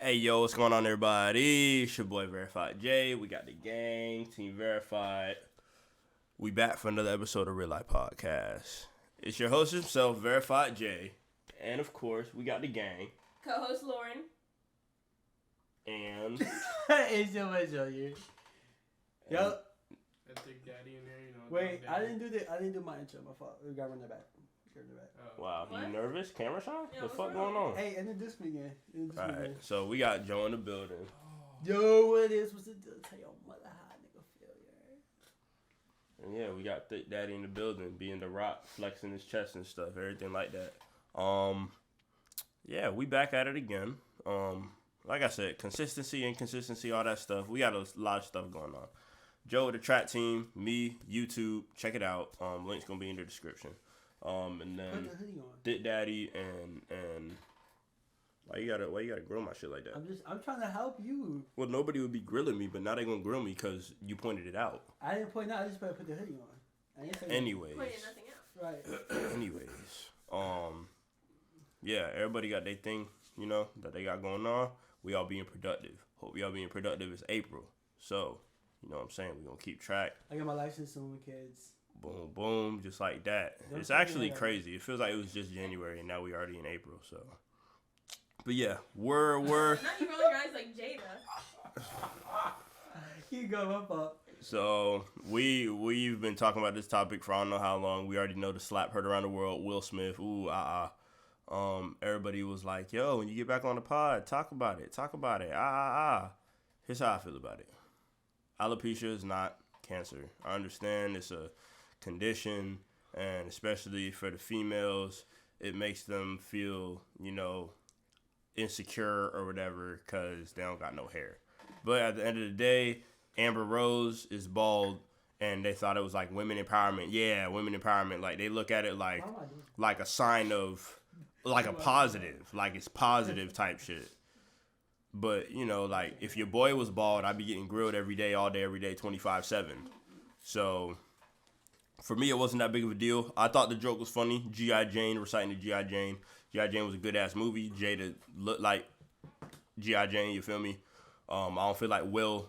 Hey yo, what's going on, everybody? It's your boy Verified J. We got the gang, Team Verified. We back for another episode of Real Life Podcast. It's your host himself, Verified J, and of course, we got the gang. Co-host Lauren. And It's so much on you. Yo, That Big Daddy in there, you know. wait, Daddy. I didn't do my intro. My fault. We gotta run that back. Oh. wow, What? you nervous? Camera shy? Yeah, The what's fuck wrong? going on? Hey, introduce me again. All right, so we got Joe in the building. Yo, what it is? What's it do? Tell your mother how a nigga feel, yeah. And yeah, we got Thick Daddy in the building, being the rock, flexing his chest and stuff, everything like that. Yeah, we back at it again. Like I said, consistency, inconsistency, all that stuff. We got a lot of stuff going on. Joe with the track team, me, YouTube, check it out. Link's gonna be in the description. And Put then the hoodie on. Thick Daddy and why you gotta grill my shit like that? I'm trying to help you. Well, nobody would be grilling me, but now they gonna grill me because you pointed it out. I didn't point out. I just put the hoodie on. I didn't say Anyways. Pointed nothing out. Right. Anyways, yeah, everybody got their thing, that they got going on. We all being productive. Hope y'all being productive. It's April, so you know what I'm saying. We gonna keep track. I got my license soon, kids. Boom, boom, just like that. Don't It's tell me actually that. crazy. It feels like it was just January and now we already in April. So, but yeah, we're Now you rolling your eyes like Jada. You go up. so we've been talking about this topic for I don't know how long. We already know the slap heard around the world. Will Smith, everybody was like, yo, when you get back on the pod, talk about it. Here's how I feel about it. Alopecia is not cancer. I understand it's a condition, and especially for the females, it makes them feel, insecure or whatever because they don't got no hair. But at the end of the day, Amber Rose is bald, and they thought it was like women empowerment. Yeah, women empowerment. Like they look at it like Why am I doing? like a sign of like a positive, like it's positive type shit. But like if your boy was bald, I'd be getting grilled every day, all day, every day, 24/7. So for me, it wasn't that big of a deal. I thought the joke was funny. G.I. Jane, reciting the G.I. Jane. G.I. Jane was a good ass movie. Jada looked like G.I. Jane. You feel me? I don't feel like Will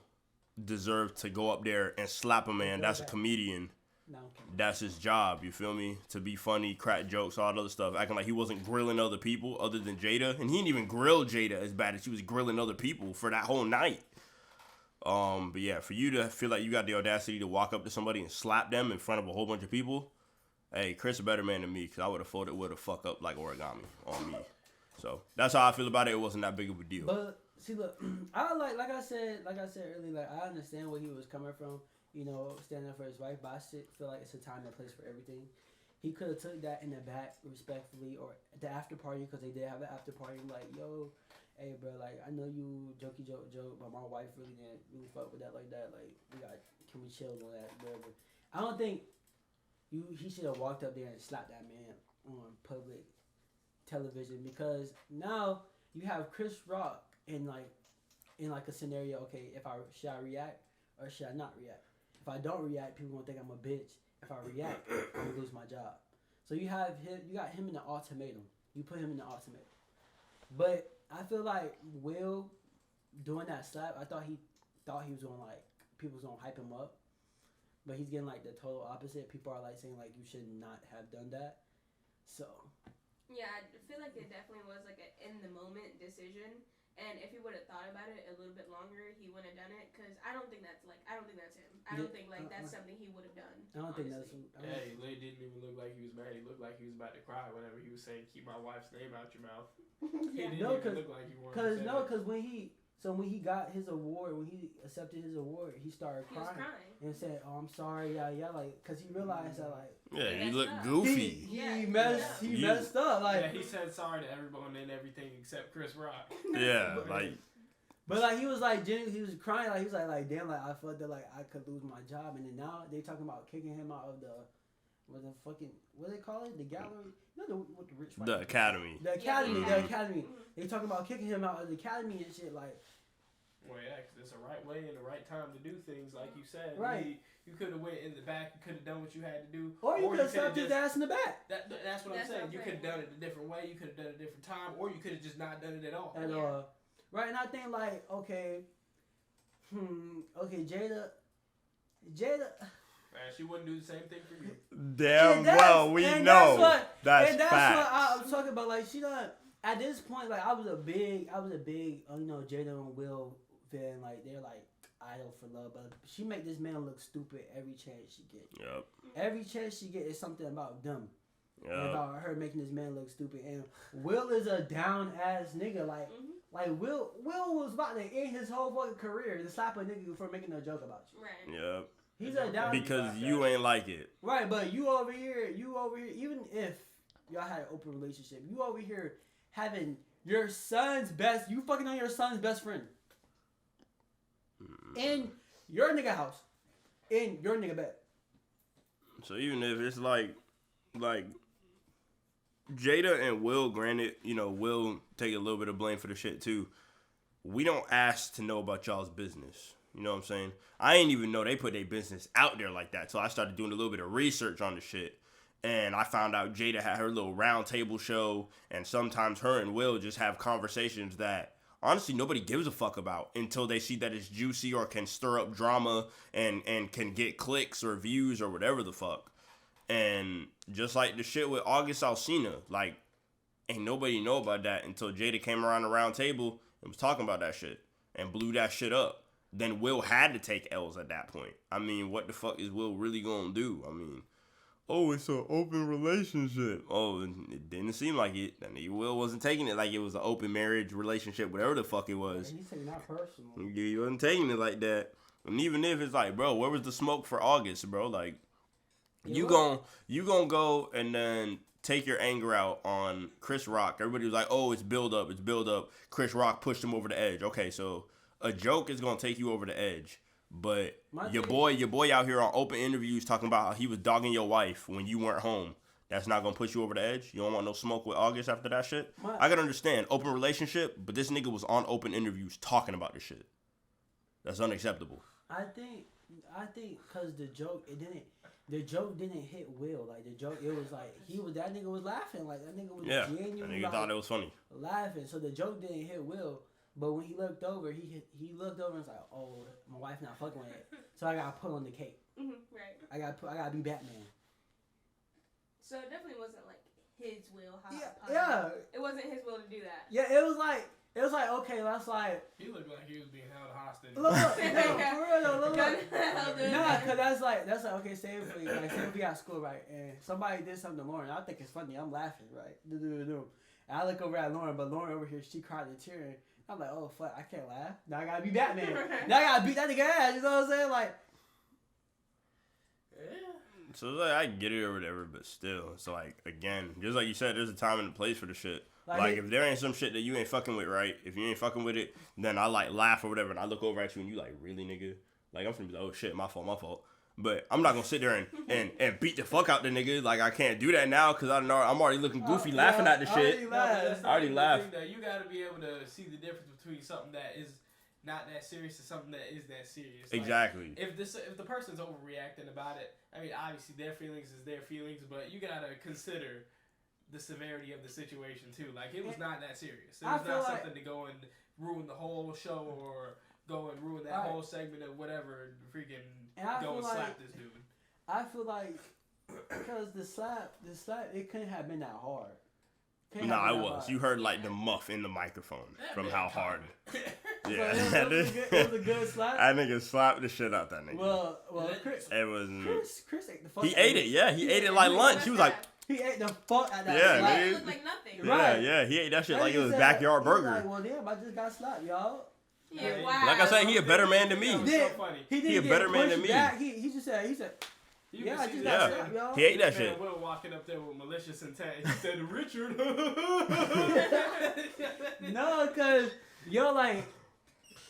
deserved to go up there and slap a man. That's a comedian. No, I'm kidding. That's his job, you feel me? To be funny, crack jokes, all that other stuff. Acting like he wasn't grilling other people other than Jada. And he didn't even grill Jada as bad as he was grilling other people for that whole night. But yeah, for you to feel like you got the audacity to walk up to somebody and slap them in front of a whole bunch of people, hey, Chris a better man than me because I would have folded with a fuck up like origami on me. So that's how I feel about it. It wasn't that big of a deal. But see, look, I like I said earlier, like I understand where he was coming from. Standing up for his wife, but I feel like it's a time and place for everything. He could have took that in the back respectfully, or at the after party, because they did have an after party. Like, yo, hey, bro, like I know you jokey joke, but my wife really didn't really fuck with that like that. Like, can we chill on that, whatever. I don't think he should have walked up there and slapped that man on public television, because now you have Chris Rock in a scenario. Okay, should I react or should I not react? If I don't react, people gonna think I'm a bitch. If I react, I'm gonna lose my job. So you got him in the ultimatum. You put him in the ultimatum. But I feel like Will doing that slap, I thought he was gonna people was gonna hype him up. But he's getting like the total opposite. People are like saying like you should not have done that. So Yeah, I feel like it definitely was like an in the moment decision. And if he would have thought about it a little bit longer, he wouldn't have done it. Because I don't think that's him. I don't think that's something he would have done. I don't think honestly. Hey, Lay didn't even look like he was mad. He looked like he was about to cry whenever he was saying, "Keep my wife's name out your mouth." He didn't even look like he wanted to say because when he got his award, when he accepted his award, he started He was crying crying. and said, "Oh, I'm sorry, yeah," like because he realized that like Yeah, He you messed look up. goofy. he messed Yeah. up like. Yeah, he said sorry to everyone and everything except Chris Rock. Yeah, like But like he was he was crying, like he was like damn, like I felt that like I could lose my job, and then now they talking about kicking him out of what they call it, the gallery, what the rich white the people- academy. the academy, Yeah. the academy. Mhm. They talking about kicking him out of the academy and shit, like Well, yeah, 'cause it's the right way and the right time to do things, like you said. Right. You could have went in the back. You could have done what you had to do. or you could have slapped his just- ass in the back That's what I'm That's saying. what I'm You could have saying. done it a different way. You could have done it a different time, or you could have just not done it at all. and Yeah. right? And I think like, okay, Jada. Man, she wouldn't do the same thing for you. Damn well, we know. That's what facts. I'm talking about. Like, she done, at this point, like, I was a big, Jada and Will fan. Like, they're like idol for love, but she make this man look stupid every chance she get. Yep. Every chance she get is something about them. Yep. And about her making this man look stupid. And Will is a down ass nigga. Like Will was about to end his whole fucking career to slap a nigga for making a joke about you. Right. Yep. He's a down because you ain't like it. Right, but you over here, even if y'all had an open relationship, you over here having your son's best, you fucking on your son's best friend. In your nigga house. In your nigga bed. So even if it's like Jada and Will, granted, Will take a little bit of blame for the shit too. We don't ask to know about y'all's business. You know what I'm saying? I ain't even know they put their business out there like that. So I started doing a little bit of research on the shit. And I found out Jada had her little round table show. And sometimes her and Will just have conversations that honestly nobody gives a fuck about until they see that it's juicy or can stir up drama and can get clicks or views or whatever the fuck. And just like the shit with August Alsina, like, ain't nobody know about that until Jada came around the round table and was talking about that shit and blew that shit up. Then Will had to take L's at that point. I mean, what the fuck is Will really gonna do? I mean, oh, it's an open relationship. Oh, it didn't seem like it. That nigga Will wasn't taking it like it was an open marriage relationship, whatever the fuck it was. He's taking that personal. He wasn't taking it like that. And even if it's like, bro, where was the smoke for August, bro? Like, you gonna go and then take your anger out on Chris Rock. Everybody was like, oh, it's build up. Chris Rock pushed him over the edge. Okay, so a joke is gonna take you over the edge. But your boy out here on open interviews talking about how he was dogging your wife when you weren't home. That's not gonna push you over the edge. You don't want no smoke with August after that shit. I gotta understand open relationship, but this nigga was on open interviews talking about this shit. That's unacceptable. I think because the joke didn't hit Will. Like the joke, it was like that nigga was laughing. Like that nigga was genuinely. That nigga thought it was funny. Laughing. So the joke didn't hit Will. But when he looked over, he looked over and was like, "Oh, my wife not fucking with it, so I gotta put on the cape. Right. I gotta be Batman." So it definitely wasn't like his will. It wasn't his will to do that. Yeah, it was like okay, that's like. He looked like he was being held hostage. Look, for real though, look. Nah, cause that's like okay. Say if we at school, right, and somebody did something to Lauren, I think it's funny. I'm laughing, right? And I look over at Lauren, but Lauren over here, she cried and tearing. I'm like, oh fuck, I can't laugh. Now I gotta be Batman. Now I gotta beat that nigga ass. You know what I'm saying? Like, yeah. So like, I get it or whatever, but still, it's like again, just like you said, there's a time and a place for the shit. Like if there ain't some shit that you ain't fucking with, right? If you ain't fucking with it, then I like laugh or whatever, and I look over at you and you like, really, nigga? Like I'm finna be like, oh shit, my fault. But I'm not gonna sit there and beat the fuck out the nigga. Like I can't do that now because I'm already looking goofy laughing at the shit. I already laughed. You gotta be able to see the difference between something that is not that serious and something that is that serious. Exactly. Like, if the person's overreacting about it, I mean, obviously their feelings is their feelings, but you gotta consider the severity of the situation too. Like it was not that serious. It was not something to go and ruin the whole show or go and ruin that whole segment of whatever. Freaking go and slap this dude. I feel like because the slap, it couldn't have been that hard. Nah, it was. Hard. You heard like the muff in the microphone from how hard. Yeah, it was a good slap. That nigga slapped the shit out that nigga. Well, Chris ate the fuck. He ate it. Yeah, he ate it like lunch. He was like. He ate the fuck out of that. Yeah, it looked like nothing. Right. Yeah, he ate that shit like it was backyard burger. Like, well, damn, I just got slapped, y'all. Yeah, wow. Like I said, he a better man than me. So funny. He a better man than me. He just said, yeah, I just got slapped, y'all. He ate that shit. Will walking up there with malicious intent. He said, Richard. No, cause you're like,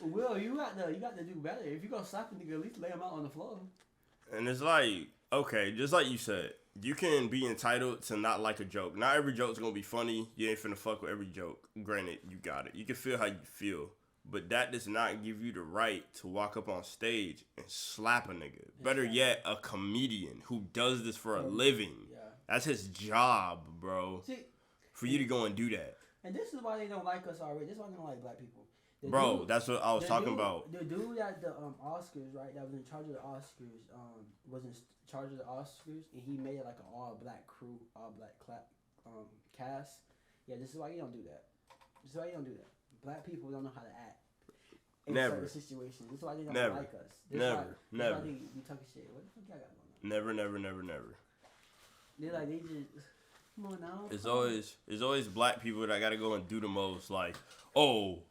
Will, you got to do better. If you gonna slap a nigga, at least lay him out on the floor. And it's like, okay, just like you said, you can be entitled to not like a joke. Not every joke's gonna be funny. You ain't finna fuck with every joke. Granted, you got it. You can feel how you feel. But that does not give you the right to walk up on stage and slap a nigga. Better yet, a comedian who does this for a living. Yeah. That's his job, bro. See, for you to go and do that. And this is why they don't like us already. This is why they don't like black people. Bro, that's what I was talking about. The dude at the Oscars, right? That was in charge of the Oscars. Was in charge of the Oscars, and he made it like an all black crew, all black cast. Yeah, this is why you don't do that. This is why you don't do that. Black people don't know how to act in certain situations. This is why they don't like us. Never. This is why they be talking shit. What the fuck y'all got going on? Never. They just. Come on now. It's always black people that gotta go and do the most. Like, oh,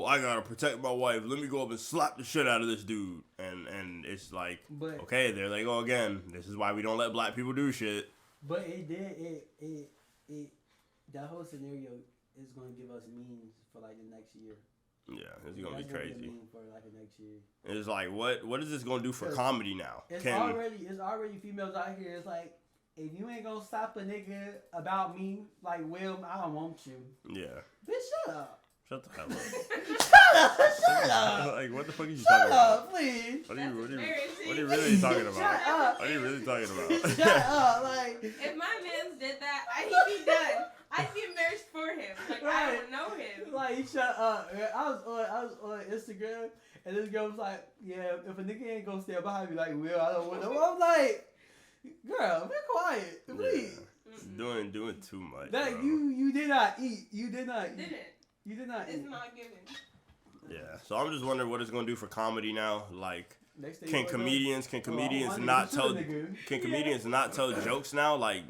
I gotta protect my wife. Let me go up and slap the shit out of this dude. And it's like, okay, there they go again. This is why we don't let black people do shit. But that whole scenario is gonna give us memes for like the next year. Yeah, it's gonna be crazy. Be a meme for like the next year. It's like, what is this gonna do for comedy now? It's already females out here. It's like, if you ain't gonna stop a nigga about me, like Will, I don't want you. Yeah. Bitch, shut up. Shut the hell up. Shut up. Like, what the fuck are you talking about? Shut up, please. What are you really talking about? Shut up. What are you really talking about? Shut up. Like, if my man's did that, he'd be done. I'd be embarrassed for him. Like, right. I don't know him. Like, shut up. I was on Instagram, and this girl was like, yeah, if a nigga ain't gonna stand behind me like Will, I don't want him. I'm like, girl, be quiet, please. Yeah. Doing too much. Like, bro. You did not eat. You did not eat. Didn't. You did not eat. It's not given. Yeah, so I'm just wondering what it's gonna do for comedy now. Like, can comedians not tell jokes now? Like,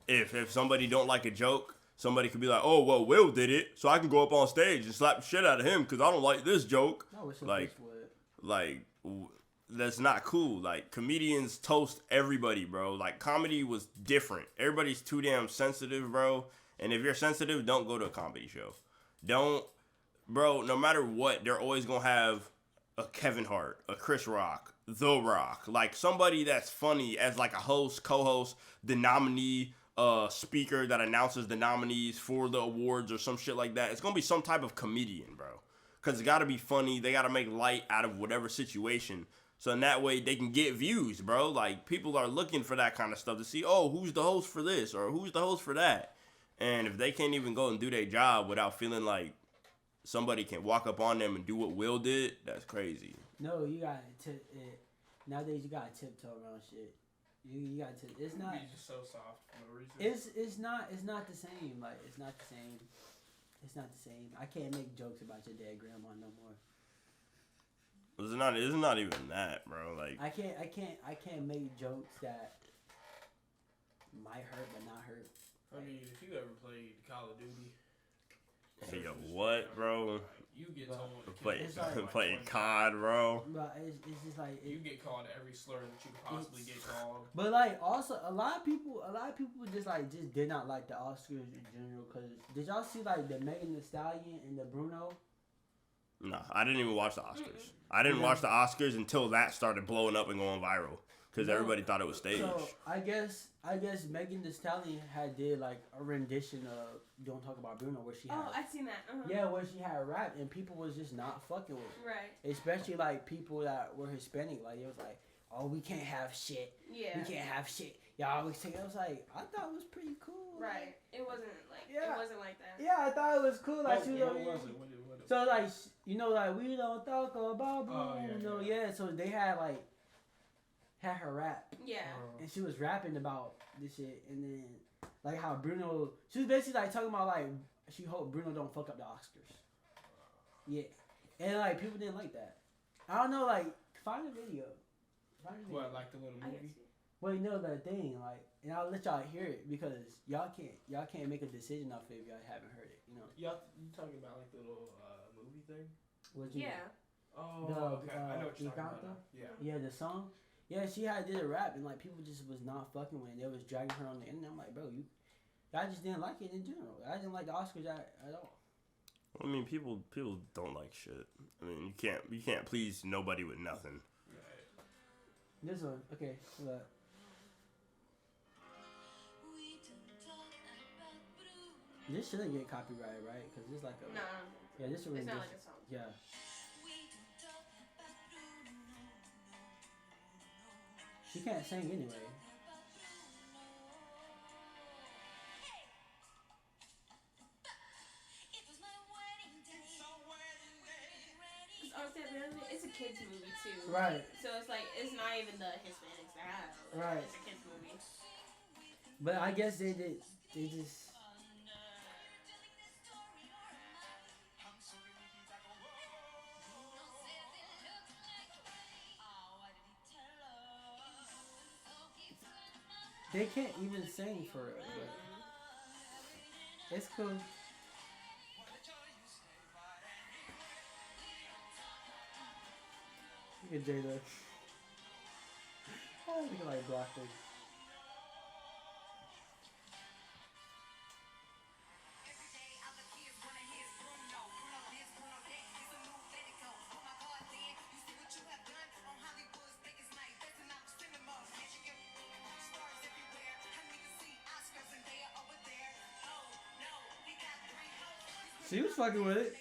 if somebody don't like a joke, somebody could be like, oh well, Will did it, so I can go up on stage and slap the shit out of him because I don't like this joke. Like that's not cool. Like, comedians toast everybody, bro. Like, comedy was different. Everybody's too damn sensitive, bro. And if you're sensitive, don't go to a comedy show. Bro, no matter what, they're always going to have a Kevin Hart, a Chris Rock, The Rock. Like, somebody that's funny as, like, a host, co-host, the nominee, speaker that announces the nominees for the awards or some shit like that. It's going to be some type of comedian, bro. Because it's got to be funny. They got to make light out of whatever situation. So in that way, they can get views, bro. Like, people are looking for that kind of stuff to see, oh, who's the host for this or who's the host for that. And if they can't even go and do their job without feeling like somebody can walk up on them and do what Will did, that's crazy. No, you got to nowadays you got to tiptoe around shit. You got to. It's not. You're just so soft for no reason. It's not the same. Like, it's not the same. It's not the same. I can't make jokes about your dead grandma no more. It's not even that, bro. Like, I can't make jokes that might hurt but not hurt. I mean, if you ever played Call of Duty. Hey, yo, what, bro? You get told to play COD, bro. But it's just like you get called every slur that you could possibly get called. But like, also a lot of people just did not like the Oscars in general. Cause did y'all see like the Megan Thee Stallion and the Bruno? No, I didn't even watch the Oscars. I didn't watch the Oscars until that started blowing up and going viral. Because everybody thought it was staged. So I guess Megan Thee Stallion did like a rendition of "Don't Talk About Bruno" where she had. Oh, I seen that. Uh-huh. Yeah, where she had rap and people was just not fucking with it. Right. Like like people that were Hispanic. Like it was like, oh, we can't have shit. Yeah. We can't have shit. Y'all always take it. I was like, I thought it was pretty cool. Right. It wasn't like. Yeah. It wasn't like that. Yeah, I thought it was cool. Like what was it? So like like we don't talk about Bruno. Yeah. So they had her rap. Yeah. And she was rapping about this shit, and then like how Bruno, she was basically like talking about like she hoped Bruno don't fuck up the Oscars. Yeah. And like people didn't like that. I don't know, like find a video. What, like the little movie? Well, you know the thing, like, and I'll let y'all hear it because y'all can't make a decision off it if y'all haven't heard it. You talking about like the little movie thing? Yeah. Oh, okay. I know what you're talking about. Yeah, the song. Yeah, she did a rap and like people just was not fucking with it. They was dragging her on the internet. I'm like, bro, y'all just didn't like it in general. I didn't like the Oscars at all. I mean, people don't like shit. I mean, you can't please nobody with nothing. Right. This one, okay, look. This shouldn't get copyrighted, right? Because it's like a. No. Yeah, this is it's not like a song. Yeah. She can't sing anyway. said, it's a kids movie too. Right. So it's like it's not even the Hispanics that have. Right. It's a kids movie. But I guess they just. They can't even sing for it, but it's cool. Look at Jada. Oh, look at like blocking. She was fucking with it.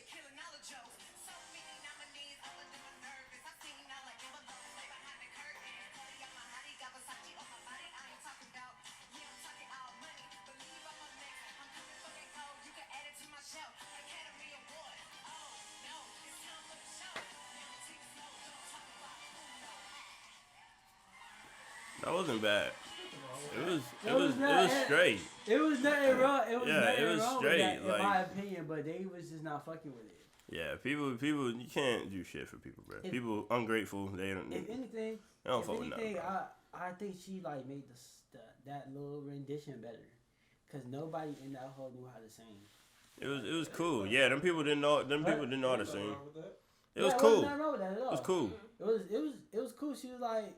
That wasn't bad. It was straight. It was nothing wrong. It was nothing it was wrong straight, with that, in like, my opinion. But they was just not fucking with it. Yeah, people, you can't do shit for people, bro. People ungrateful. They don't. If anything, They don't fuck with nothing. I think she like made that little rendition better, cause nobody in that hole knew how to sing. It was cool. Yeah, them people didn't know. Them people didn't know how to sing. It was There cool. wasn't nothing wrong with that at all. It was cool. It was cool. She was like,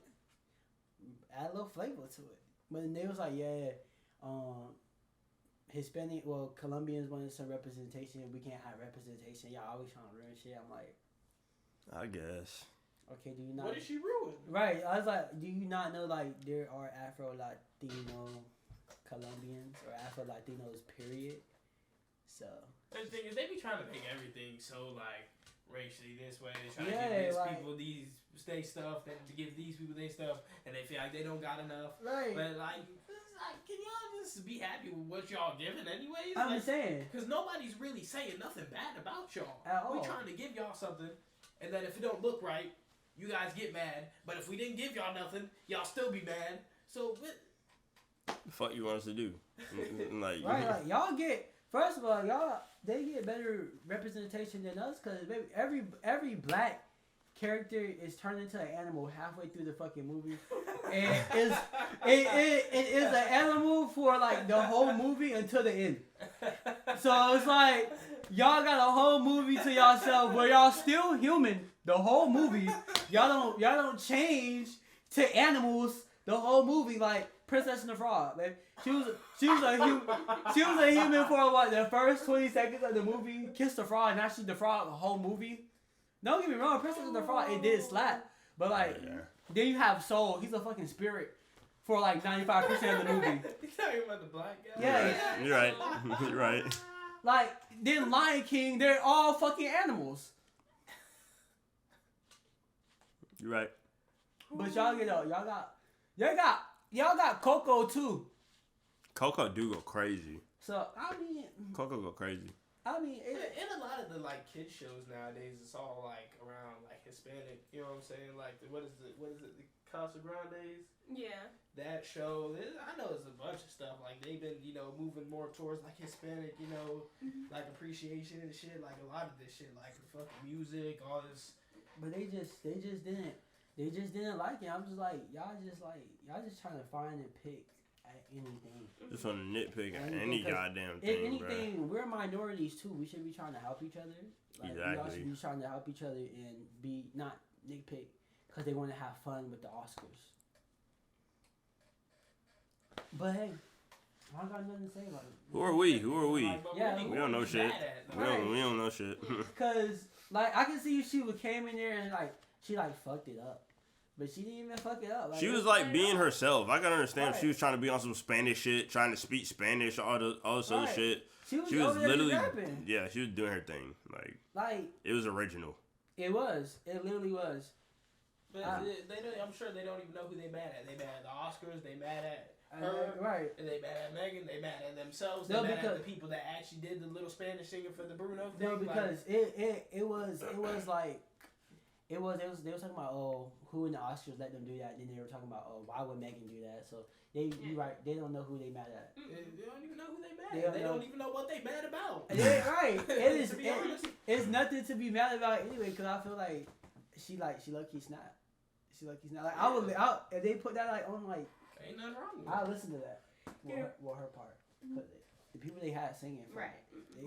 add a little flavor to it. But then they was like, yeah, Hispanic, well, Colombians wanted some representation. We can't have representation. Y'all always trying to ruin shit. I'm like, I guess. okay, do you not? What did she ruin? Right. I was like, do you not know, like, there are Afro-Latino Colombians or Afro-Latinos, period? So. And the thing is, they be trying to make everything so, like, racially this way. They try to Yeah, give these like- people they stuff, then to give these people their stuff, and they feel like they don't got enough. Right. But, like, it's like, can y'all just be happy with what y'all giving anyways? I'm Like, saying. because nobody's really saying nothing bad about y'all. At all. We trying to give y'all something, and then if it don't look right, you guys get mad. But if we didn't give y'all nothing, y'all still be mad. So what? The fuck you want us to do? Like, Right, like, y'all get, first of all, they get better representation than us, because every black character is turned into an animal halfway through the fucking movie. And it is an animal for, like, the whole movie until the end. So it's like, y'all got a whole movie to yourself where y'all still human the whole movie. Y'all don't change to animals the whole movie, like Princess and the Frog. Like, she was a human for what, the first 20 seconds of the movie, kissed the frog, and now she's the frog the whole movie. Don't get me wrong, Princess and the Frog, it did slap. But like, then you have Soul, he's a fucking spirit for like 95% of the movie. You talking about the black guy? Yeah. You're right. You're right. Like, then Lion King, they're all fucking animals. You're right. But y'all got Coco too. Coco do go crazy. So I mean, Coco go crazy. In a lot of the like kid shows nowadays, it's all like around like Hispanic. You know what I'm saying? Like what is it? The Casa Grandes? Yeah. That show. I know it's a bunch of stuff. Like they've been moving more towards like Hispanic. Like appreciation and shit. Like a lot of this shit, like the fucking music, all this. But they just didn't like it. I'm just like y'all just trying to find and pick at anything. Just want to nitpick at Anything, any 'cause goddamn If thing, anything, we're minorities too. We should be trying to help each other. Like, we all Exactly. should be trying to help each other and be not nitpick because they want to have fun with the Oscars. But hey, I got nothing to say about it. Who are we? Like, but Yeah, really, we don't know what you shit. mad at? We don't know shit. Cause like I can see if she would came in there and like she like fucked it up, but she didn't even fuck it up. Like, She was like being herself. I can understand if she was trying to be on some Spanish shit, trying to speak Spanish, all this other Right. shit. She was She was over there literally, rapping. yeah, she was doing her thing. Like It was original. it was. It literally was. But I'm sure they don't even know who they mad at. They mad at the Oscars. They mad at her. Right. And they mad at Megan. They mad at themselves. They No, mad at because- the people that actually did the little Spanish singing for the Bruno thing. No, because it was like They were talking about who in the Oscars let them do that. And then they were talking about why would Megan do that? So you right, they don't know who they mad at. They don't even know who they mad at. They don't even know what they mad about. Right. It's nothing to be mad about anyway. Cause I feel like she lucky snap. She lucky snap. Like I would if they put that like on like ain't nothing wrong with I'll listen to that. Well, her part. Cause the people they had singing. Right.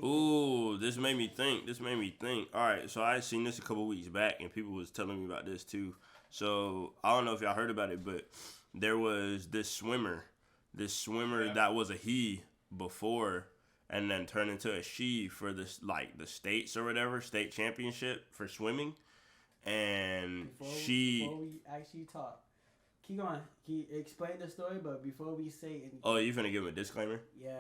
Ooh, this made me think. All right, so I seen this a couple weeks back, and people was telling me about this too. So I don't know if y'all heard about it, but there was this swimmer that was a he before, and then turned into a she for this like the states or whatever state championship for swimming, and before we actually talk. Keep going. Can you explain the story? But before we say anything. Oh, you finna give him a disclaimer? Yeah.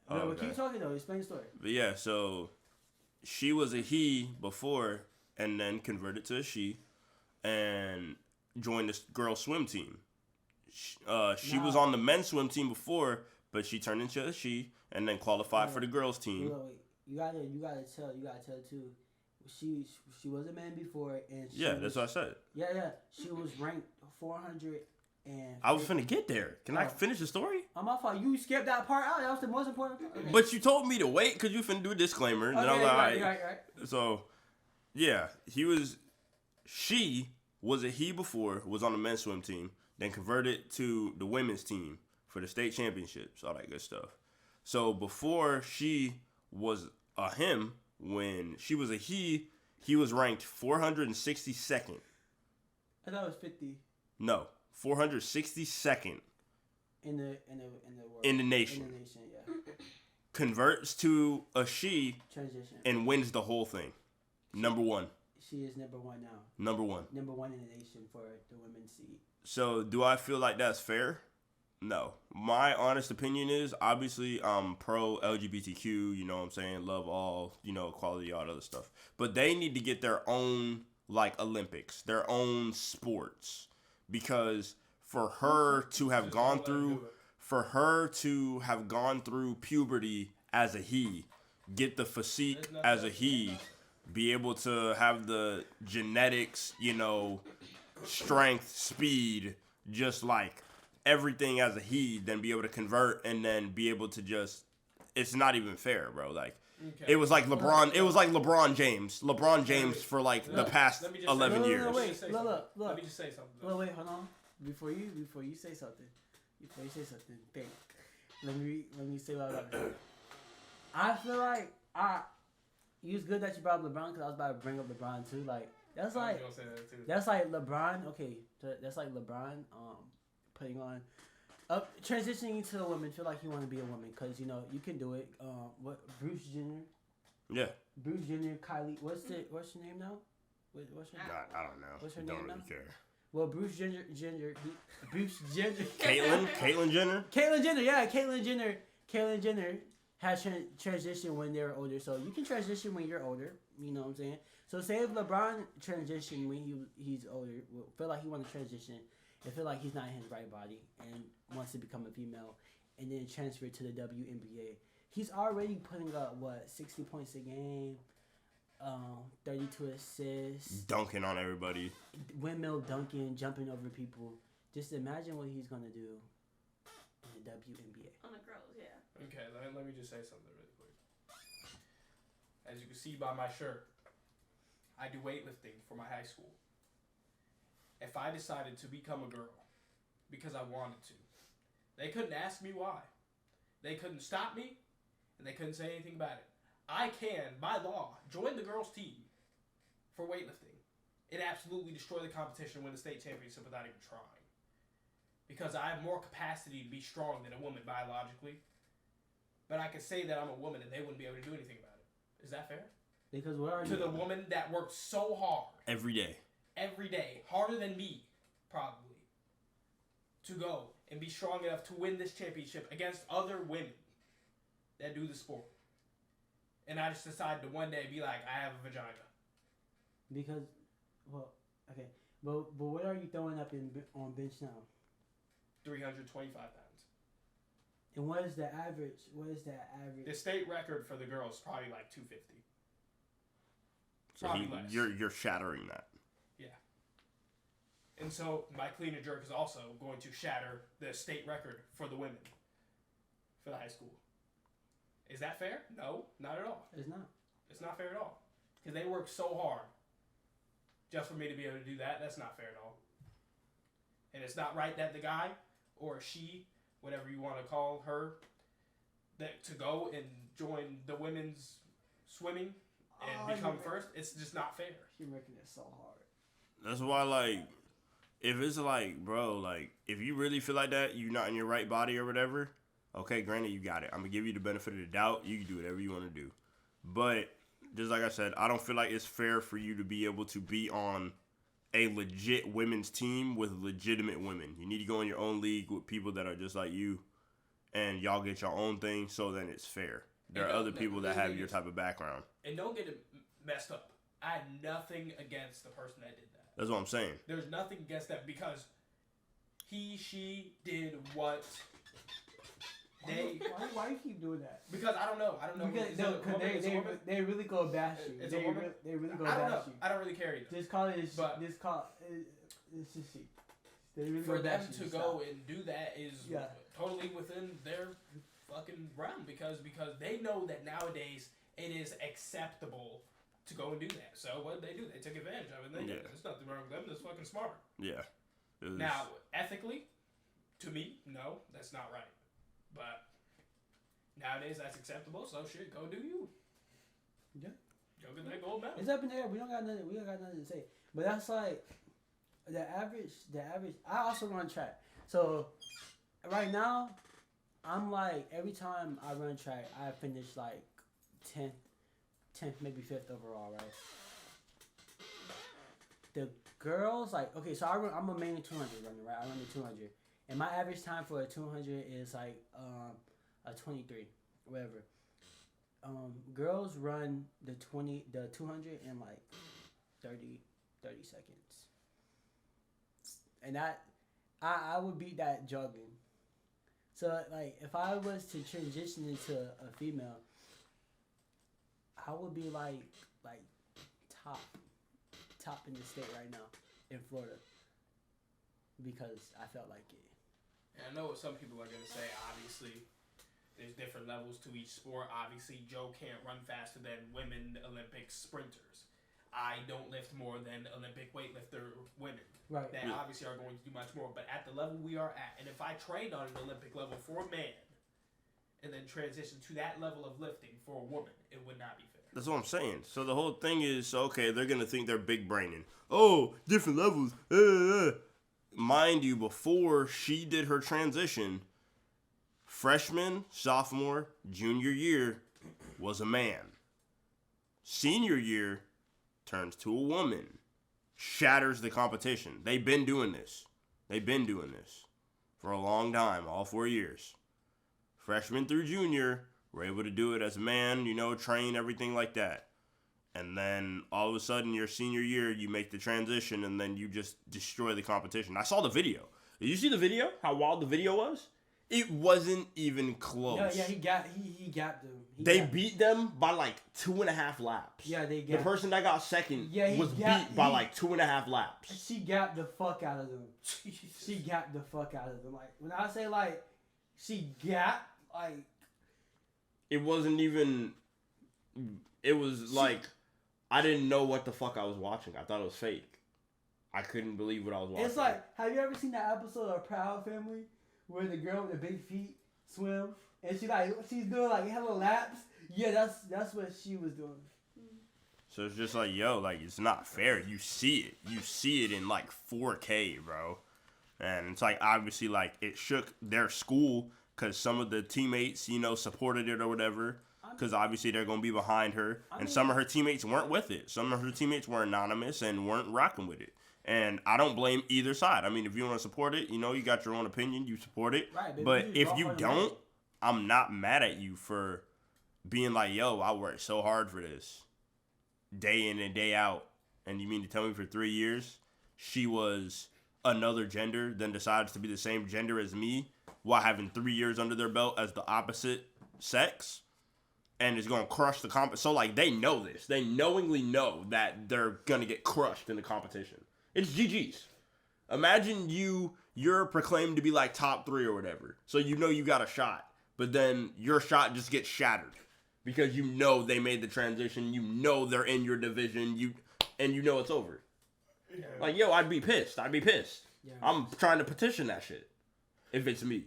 Oh, No, okay. but keep talking though. Explain the story. But yeah, so she was a he before and then converted to a she and joined the girls swim team. She was on the men's swim team before, but she turned into a she and then qualified for the girls team. Wait. You gotta tell too. She was a man before and That's what I said. Yeah. She was ranked 400 and I was finna get there. Can I finish the story? I'm off. You skipped that part out. That was the most important part. Okay. But you told me to wait because you finna do a disclaimer. And then I was like, all right. So, yeah, she was a he before, was on the men's swim team, then converted to the women's team for the state championships, all that good stuff. So before she was a him, when she was a he was ranked 462nd. I thought it was 50. No, 462nd in the world. In the nation. Yeah. Converts to a she Transition. and wins the whole thing. Number one. She is number one now. Number one. Number one in the nation for the women's seed. So do I feel like that's fair? No. My honest opinion is obviously I'm pro LGBTQ, you know what I'm saying, love all, equality, all that other stuff. But they need to get their own like Olympics, their own sports. Because for her to have gone through puberty as a he, get the physique as a he, be able to have the genetics, strength, speed, just like everything as a he, then be able to convert and then be able to just, it's not even fair, bro. Like, okay. It was like LeBron James. LeBron James for like the past 11 years. Look. Let me just say something. Wait, hold on. Before you say something, think. Let me say what I'm about to do. I feel like it was good that you brought up LeBron because I was about to bring up LeBron too. Like that's like LeBron. Okay, that's like LeBron. Putting on, transitioning to a woman. Feel like you want to be a woman because you can do it. Bruce Jenner. Yeah. Bruce Jenner, Kylie. What's your name now? What's her name? I don't know. What's her don't name really now? care. Well, Bruce Jenner. Caitlyn Jenner. Yeah, Caitlyn Jenner has transitioned when they're older, so you can transition when you're older. You know what I'm saying? So say if LeBron transitioned when he's older, feel like he want to transition, and feel like he's not in his right body and wants to become a female, and then transfer to the WNBA. He's already putting up 60 points a game, 32 assists, dunking on everybody, windmill dunking, jumping over people. Just imagine what he's gonna do in the WNBA. On the girls, yeah. Okay, let me just say something really quick. As you can see by my shirt, I do weightlifting for my high school. If I decided to become a girl because I wanted to, they couldn't ask me why. They couldn't stop me, and they couldn't say anything about it. I can, by law, join the girls' team for weightlifting. It absolutely destroy the competition, win the state championship without even trying. Because I have more capacity to be strong than a woman biologically. But I could say that I'm a woman and they wouldn't be able to do anything about it. Is that fair? Because what are to the woman that works so hard every day, harder than me, probably, to go and be strong enough to win this championship against other women that do the sport. And I just decided to one day be like, I have a vagina. Because, okay, but what are you throwing up on bench now? 325 pounds. And what is the average? The state record for the girls is probably like 250. So you're shattering that. Yeah. And so my clean and jerk is also going to shatter the state record for the women for the high school. Is that fair? No, not at all. It's not. It's not fair at all. Because they work so hard just for me to be able to do that. That's not fair at all. And it's not right that the guy or she, whatever you want to call her, that to go and join the women's swimming and become first. It's just not fair. You're making it so hard. That's why, like, if it's like, bro, like, if you really feel like that, you're not in your right body or whatever, okay, granted, you got it. I'm going to give you the benefit of the doubt. You can do whatever you want to do. But, just like I said, I don't feel like it's fair for you to be able to be on a legit women's team with legitimate women. You need to go in your own league with people that are just like you, and y'all get your own thing, so then it's fair. There are other people that have your type of background. And don't get it messed up. I had nothing against the person that did that. That's what I'm saying. There's nothing against that because she did what they. Why you keep doing that? Because I don't know. Because they really go bash you. It's a woman. They really go bash you. I don't really care either. It's just she. They really For go them bash you. to go and do that is totally within their fucking realm because they know that nowadays it is acceptable to go and do that. So what did they do? They took advantage of it. There's nothing wrong with them. They're fucking smart. Yeah. Now, ethically, to me, no, that's not right. But nowadays that's acceptable. So shit, go do you. Yeah. Go get that gold medal. It's up in there. We don't got nothing to say. But that's like the average. I also run track. So right now, I'm like every time I run track, I finish like 10th, maybe 5th overall, right? The girls, like, okay, so I'm a main 200 runner, right? I run the 200. And my average time for a 200 is like a 23, whatever. Girls run the 200 in like 30 seconds. And I would beat that jogging. So, like, if I was to transition into a female, I would be like top in the state right now in Florida because I felt like it. And I know what some people are gonna say. Obviously, there's different levels to each sport. Obviously, Joe can't run faster than women Olympic sprinters. I don't lift more than Olympic weightlifter women. Right. That obviously are going to do much more. But at the level we are at, and if I trained on an Olympic level for a man, and then transition to that level of lifting for a woman, it would not be fair. That's what I'm saying. So the whole thing is, okay, they're going to think they're big braining. Oh, different levels. Mind you, before she did her transition, freshman, sophomore, junior year was a man. Senior year turns to a woman. Shatters the competition. They've been doing this for a long time, all 4 years. Freshman through junior, we're able to do it as a man, train, everything like that. And then all of a sudden, your senior year, you make the transition, and then you just destroy the competition. I saw the video. Did you see the video? How wild the video was? It wasn't even close. Yeah, he gapped them. They beat them by like 2.5 laps. Yeah, they gapped. The person that got second was beat by like 2.5 laps. She gapped the fuck out of them. She gapped the fuck out of them. Like, when I say, like, she gapped, like... It wasn't even... It was like... I didn't know what the fuck I was watching. I thought it was fake. I couldn't believe what I was watching. It's like, have you ever seen that episode of Proud Family where the girl with the big feet swim and she's doing like hella laps? Yeah, that's what she was doing. So it's just like, yo, like, it's not fair. You see it. You see it in like 4K, bro. And it's like, obviously, like, it shook their school because some of the teammates, supported it or whatever. Because obviously they're going to be behind her. And some of her teammates weren't with it. Some of her teammates were anonymous and weren't rocking with it. And I don't blame either side. I mean, if you want to support it, you got your own opinion. You support it. Right, but if you don't, I'm not mad at you for being like, yo, I worked so hard for this. Day in and day out. And you mean to tell me for 3 years she was another gender, then decides to be the same gender as me while having 3 years under their belt as the opposite sex? And is going to crush the So, like, they know this. They knowingly know that they're going to get crushed in the competition. It's GG's. Imagine you're proclaimed to be like top 3 or whatever. So you know you got a shot, but then your shot just gets shattered because you know they made the transition. You know they're in your division. And you know it's over. Yeah. Like, yo, I'd be pissed. Yeah. I'm trying to petition that shit if it's me.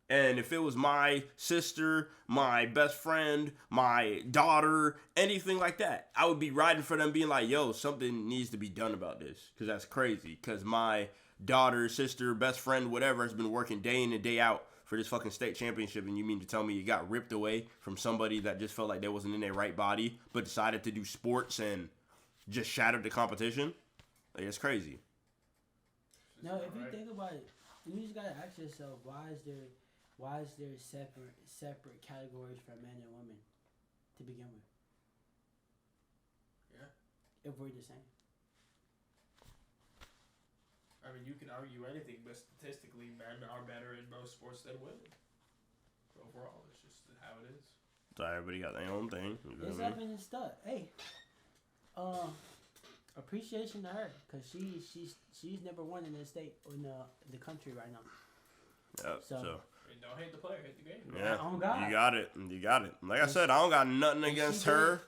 And if it was my sister, my best friend, my daughter, anything like that, I would be riding for them being like, yo, something needs to be done about this. Because that's crazy. Because my daughter, sister, best friend, whatever, has been working day in and day out for this fucking state championship. And you mean to tell me it got ripped away from somebody that just felt like they wasn't in their right body, but decided to do sports and just shattered the competition? Like, it's crazy. No, if you think about it, you just gotta ask yourself, why is there separate categories for men and women to begin with? Yeah. If we're the same. I mean, you can argue anything, but statistically, men are better in most sports than women. Overall, it's just how it is. So everybody got their own thing. You know It's what I up mean? in the stuff. Hey, appreciation to her, cause she's number 1 in the state in the country right now. Yep, So- so. I mean, don't hate the player, hate the game. Yeah, Oh, God. you got it. Like I said, I don't got nothing And against she her.